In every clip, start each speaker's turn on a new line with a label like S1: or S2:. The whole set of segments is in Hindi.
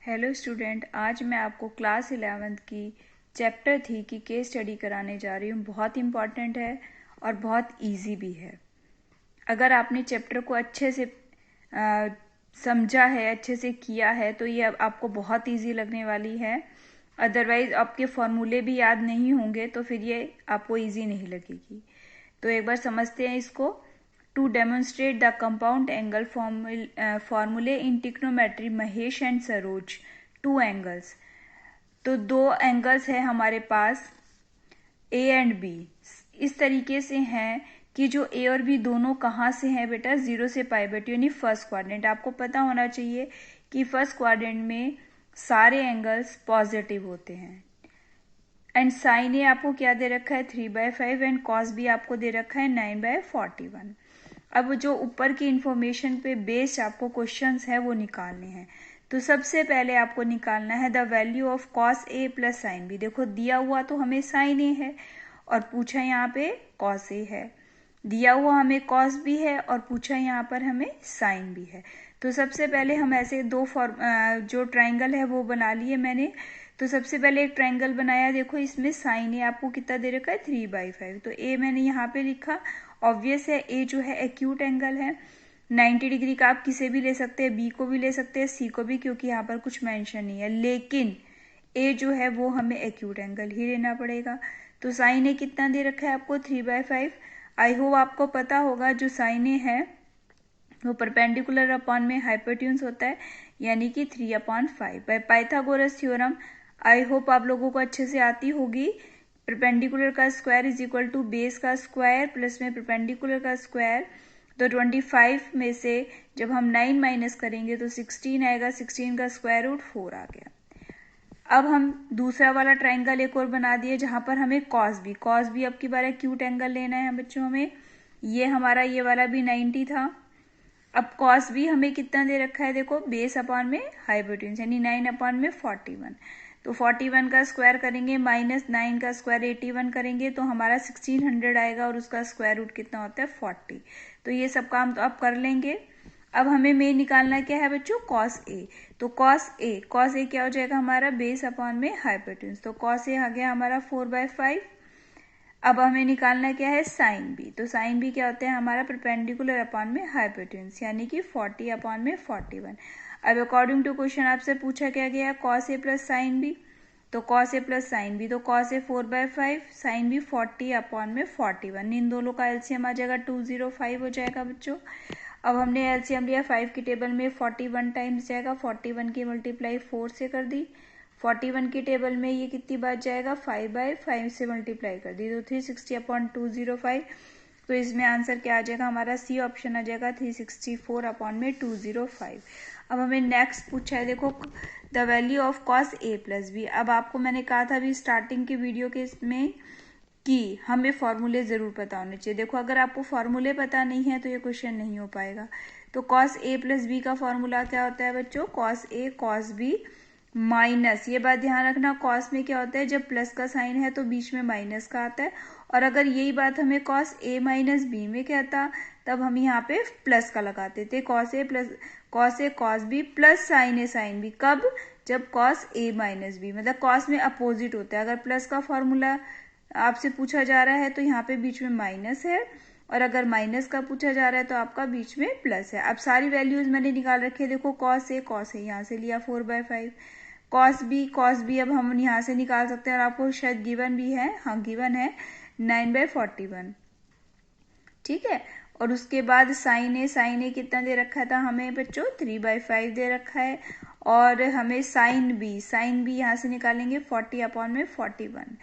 S1: हेलो स्टूडेंट, आज मैं आपको क्लास 11th की चैप्टर 3 की केस स्टडी कराने जा रही हूँ। बहुत इम्पॉर्टेंट है और बहुत इजी भी है। अगर आपने चैप्टर को अच्छे से समझा है, अच्छे से किया है, तो ये आपको बहुत इजी लगने वाली है। अदरवाइज आपके फॉर्मूले भी याद नहीं होंगे तो फिर ये आपको इजी नहीं लगेगी। तो एक बार समझते हैं इसको। To demonstrate the compound angle formulae in trigonometry Mahesh and Saroj two angles. तो दो एंगल्स है हमारे पास ए एंड बी। इस तरीके से हैं कि जो ए और बी दोनों कहाँ से हैं बेटा, 0 से पाई बटे यानी फर्स्ट क्वाड्रेंट। आपको पता होना चाहिए कि फर्स्ट क्वाड्रेंट में सारे एंगल्स पॉजिटिव होते हैं। एंड साइन ए आपको क्या दे रखा है 3/5 एंड कॉस बी आपको दे रखा है 9/41। अब जो ऊपर की इंफॉर्मेशन पे बेस्ड आपको क्वेश्चंस है वो निकालने हैं। तो सबसे पहले आपको निकालना है the value of cos A plus sine B. देखो दिया हुआ तो हमें साइन ए है और पूछा यहाँ पे कॉस ए है, दिया हुआ हमें कॉस बी है और पूछा यहाँ पर हमें साइन बी है। तो सबसे पहले हम ऐसे दो जो ट्राइंगल है वो बना लिए मैंने। तो सबसे पहले एक ट्राइंगल बनाया। देखो इसमें साइन ए आपको कितना दे रखा है 3/5। तो ए मैंने यहाँ पे लिखा। ऑब्वियस है ए जो है एक्यूट एंगल है 90 डिग्री का। आप किसे भी ले सकते हैं, बी को भी ले सकते हैं, सी को भी, क्योंकि यहाँ पर कुछ मेंशन नहीं है। लेकिन ए जो है वो हमें एक्यूट एंगल ही लेना पड़ेगा। तो साइन ए कितना दे रखा है आपको 3/5। आई होप आपको पता होगा जो साइन ए है वो परपेंडिकुलर अपॉन में हाइपोटेन्यूज होता है, यानी कि 3/5 by Pythagoras theorem. I hope आप लोगों को अच्छे से आती होगी। परपेंडिकुलर का square is equal to base का स्क्वायर प्लस में परपेंडिकुलर का स्क्वायर। तो 25 में से जब हम 9 माइनस करेंगे तो 16 आएगा। 16 का स्क्वायर रूट 4 आ गया। अब हम दूसरा वाला ट्राइंगल एक और बना दिए जहां पर हमें कॉस बी अब की बार एक्यूट एंगल लेना है बच्चों हमें। ये हमारा ये वाला भी 90 था। अब कॉस बी हमें कितना दे रखा है, देखो बेस अपॉन में हाइपोटेन्यूज यानी 9/41। तो 41 का स्क्वायर करेंगे माइनस 9 का स्क्वायर 81 करेंगे तो हमारा 1600 आएगा और उसका स्क्वायर रूट कितना होता है 40। तो ये सब काम तो आप कर लेंगे। अब हमें में निकालना क्या है बच्चों, कॉस ए। तो कॉस ए क्या हो जाएगा हमारा बेस अपॉन में हाइपोटेन्यूज। तो कॉस ए आ गया हमारा 4/5। अब हमें निकालना क्या है साइन बी। तो साइन बी क्या होता है हमारा परपेंडिकुलर अपॉन में हाइपोटेन्यूज यानी कि 40 अपॉन में 41। अब अकॉर्डिंग टू क्वेश्चन आपसे पूछा क्या गया cos A plus sine B. तो cos A plus sine B, तो cos A 4/5, sine B 40 upon में 41। इन दोनों का एलसीएम आ जाएगा 205 हो जाएगा बच्चों। अब हमने एलसीएम लिया 5 की टेबल में 41 टाइम्स जाएगा। 41 की मल्टीप्लाई 4 से कर दी। 41 की टेबल में ये कितनी बार जाएगा 5/5 से मल्टीप्लाई कर दी तो 360/205। तो इसमें आंसर क्या आ जाएगा हमारा सी ऑप्शन आ जाएगा 364/205। अब हमें नेक्स्ट पूछा है, देखो the value of cos A plus B. अब आपको मैंने कहा था अभी स्टार्टिंग के वीडियो के इसमें कि हमें फॉर्मूले जरूर पता होने चाहिए। देखो अगर आपको फॉर्मूले पता नहीं है तो ये क्वेश्चन नहीं हो पाएगा। तो कॉस ए प्लस बी का फॉर्मूला क्या होता है बच्चों, cos A cos B minus, ये बात ध्यान रखना कॉस में क्या होता है जब प्लस का साइन है तो बीच में माइनस का आता है। और अगर यही बात हमें कॉस ए माइनस बी में क्या था तब हम यहाँ पे प्लस का लगाते थे। Cos A cos B plus sign A sine B, कब, जब कॉस ए माइनस बी, मतलब कॉस में अपोजिट होता है। अगर प्लस का फॉर्मूला आपसे पूछा जा रहा है तो यहाँ पे बीच में माइनस है, और अगर माइनस का पूछा जा रहा है तो आपका बीच में प्लस है। अब सारी वैल्यूज मैंने निकाल रखी है। देखो कॉस ए यहाँ से लिया 4/5, कॉस बी अब हम यहाँ से निकाल सकते हैं और आपको शायद गिवन भी है, हाँ गिवन है 9/41, ठीक है। और उसके बाद साइन ए कितना दे रखा था हमें बच्चों 3/5 दे रखा है। और हमें साइन बी यहाँ से निकालेंगे 40/41,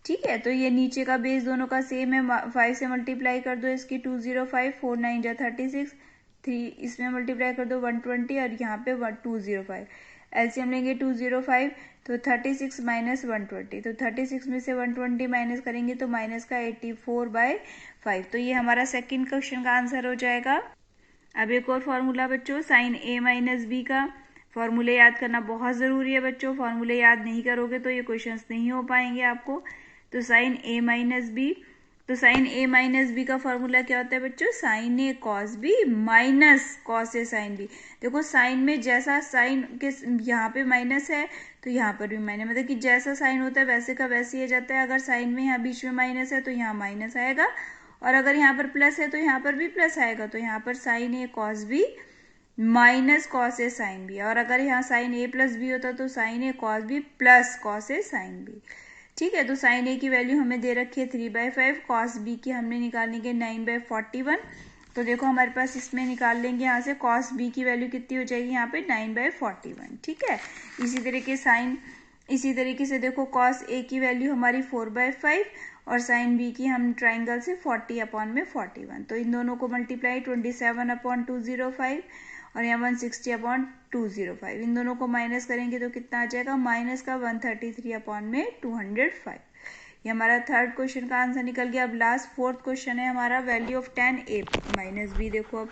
S1: ठीक है। तो ये नीचे का बेस दोनों का सेम है, 5 से मल्टीप्लाई कर दो इसकी 205, 4 9 जा 36, 3 इसमें मल्टीप्लाई कर दो 120 और यहाँ पे 205। एलसीएम लेंगे 205 तो 36 माइनस 120, तो 36 में से 120 माइनस करेंगे तो माइनस का 84/5। तो ये हमारा सेकंड क्वेश्चन का आंसर हो जाएगा। अब एक और फॉर्मूला बच्चों, साइन ए माइनस बी का फॉर्मूले याद करना बहुत ज़रूरी है बच्चों। फॉर्मूले याद नहीं करोगे तो ये क्वेश्चंस नहीं हो पाएंगे आपको। तो साइन ए माइनस बी तो साइन ए माइनस बी का फॉर्मूला क्या होता है बच्चों, sign A cos B minus cos A sign B. देखो साइन में जैसा साइन के यहाँ पे माइनस है तो यहाँ पर भी माइनस, मतलब कि जैसा साइन होता है वैसे का वैसे ही जाता है। अगर साइन में यहाँ बीच में माइनस है तो यहाँ माइनस आएगा, और अगर यहाँ पर प्लस है तो यहाँ पर भी प्लस आएगा। तो यहाँ पर sign A cos B minus cos A sine B, और अगर यहाँ साइन ए प्लस बी होता तो sign A cos B plus cos A sine B. ठीक है, तो साइन ए की वैल्यू हमें दे रखी है 3/5, कॉस बी की हमने निकालनी है 9/41। तो देखो हमारे पास इसमें निकाल लेंगे यहाँ से कॉस बी की वैल्यू कितनी हो जाएगी यहाँ पे 9/41। ठीक है, इसी तरीके से देखो कॉस ए की वैल्यू हमारी 4/5 और साइन बी की हम ट्राइंगल से 40/41। तो इन दोनों को मल्टीप्लाई 27/205 और यहाँ 160/205, इन दोनों को माइनस करेंगे तो कितना आ जाएगा, माइनस का 133/205। ये हमारा थर्ड क्वेश्चन का आंसर निकल गया। अब लास्ट फोर्थ क्वेश्चन है हमारा value of tan a minus B. देखो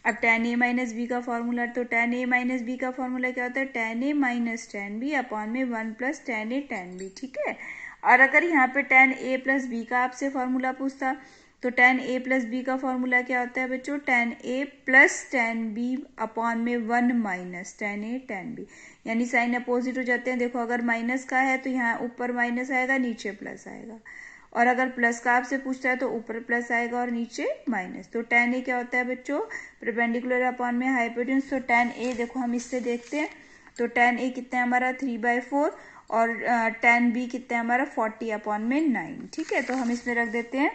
S1: अब tan a माइनस बी का फॉर्मूला, तो tan a माइनस बी का फॉर्मूला क्या होता है, tan a minus tan b upon में 1 plus tan a tan b। ठीक है, और अगर यहाँ पे tan a प्लस बी का आपसे फॉर्मूला पूछता तो tan a प्लस बी का फॉर्मूला क्या होता है बच्चों, tan a plus tan b upon में 1 minus tan a tan b, यानी साइन अपोजिट हो जाते हैं। देखो अगर माइनस का है तो यहाँ ऊपर माइनस आएगा, नीचे प्लस आएगा, और अगर प्लस का आपसे पूछता है तो ऊपर प्लस आएगा और नीचे माइनस। तो tan a क्या होता है बच्चों, परपेंडिकुलर अपॉन में हाइपोटेन्यूज। तो tan a देखो हम इससे देखते हैं, तो tan a कितना है हमारा 3/4 और tan b कितना है हमारा 40/9। ठीक है, तो हम इसमें रख देते हैं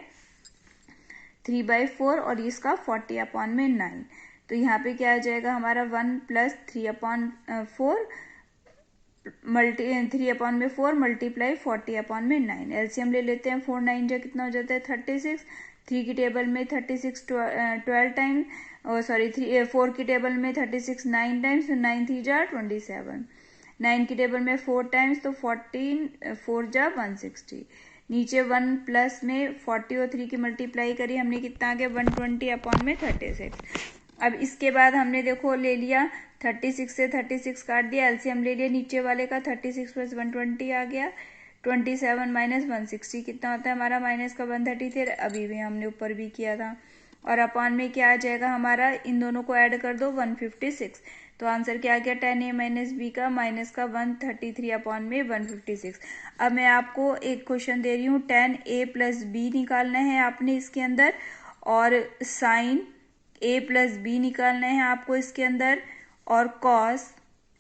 S1: 3/4 और इसका 40/9। तो यहाँ पे क्या आ जाएगा हमारा 1 प्लस 3/4 3/4 मल्टीप्लाई 40/9। एलसीएम ले लेते हैं, 4 9 जा कितना हो जाता है 36। 3 की टेबल में 36 12 टाइम, सॉरी 4 की टेबल में 36 9 टाइम्स, तो 9 3 जा 27। 9 की टेबल में 4 टाइम्स तो 14 4 जा 160। नीचे 1 प्लस में 40 और 3 की मल्टीप्लाई करी हमने, कितना आ गया 120/36। अब इसके बाद हमने देखो ले लिया 36 से 36 काट दिया, एलसीएम ले लिया नीचे वाले का, 36 प्लस 120 आ गया, 27 माइनस 160 कितना होता है हमारा, माइनस का 133, अभी भी हमने ऊपर भी किया था। और अपॉन में क्या आ जाएगा हमारा, इन दोनों को ऐड कर दो 156। तो आंसर क्या आ गया, tan a माइनस बी का माइनस का 133/156। अब मैं आपको एक क्वेश्चन दे रही हूँ, tan a प्लस बी निकालना है आपने इसके अंदर, और साइन a प्लस बी निकालना है आपको इसके अंदर, और cos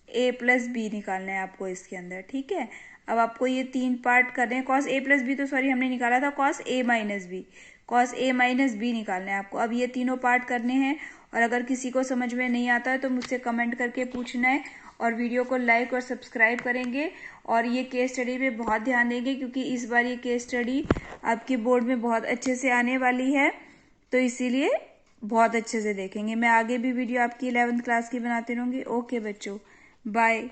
S1: a प्लस बी निकालना है आपको इसके अंदर। ठीक है, अब आपको ये 3 पार्ट करने हैं। cos a प्लस बी तो सॉरी हमने निकाला था cos a minus B, cos a minus B निकालना है आपको। अब ये तीनों पार्ट करने हैं, और अगर किसी को समझ में नहीं आता है तो मुझसे कमेंट करके पूछना है, और वीडियो को लाइक और सब्सक्राइब करेंगे। और ये केस स्टडी पे बहुत ध्यान देंगे, क्योंकि इस बार ये केस स्टडी आपकी बोर्ड में बहुत अच्छे से आने वाली है, तो इसीलिए बहुत अच्छे से देखेंगे। मैं आगे भी वीडियो आपकी 11th क्लास की बनाती रहूँगी। ओके बच्चों, बाय।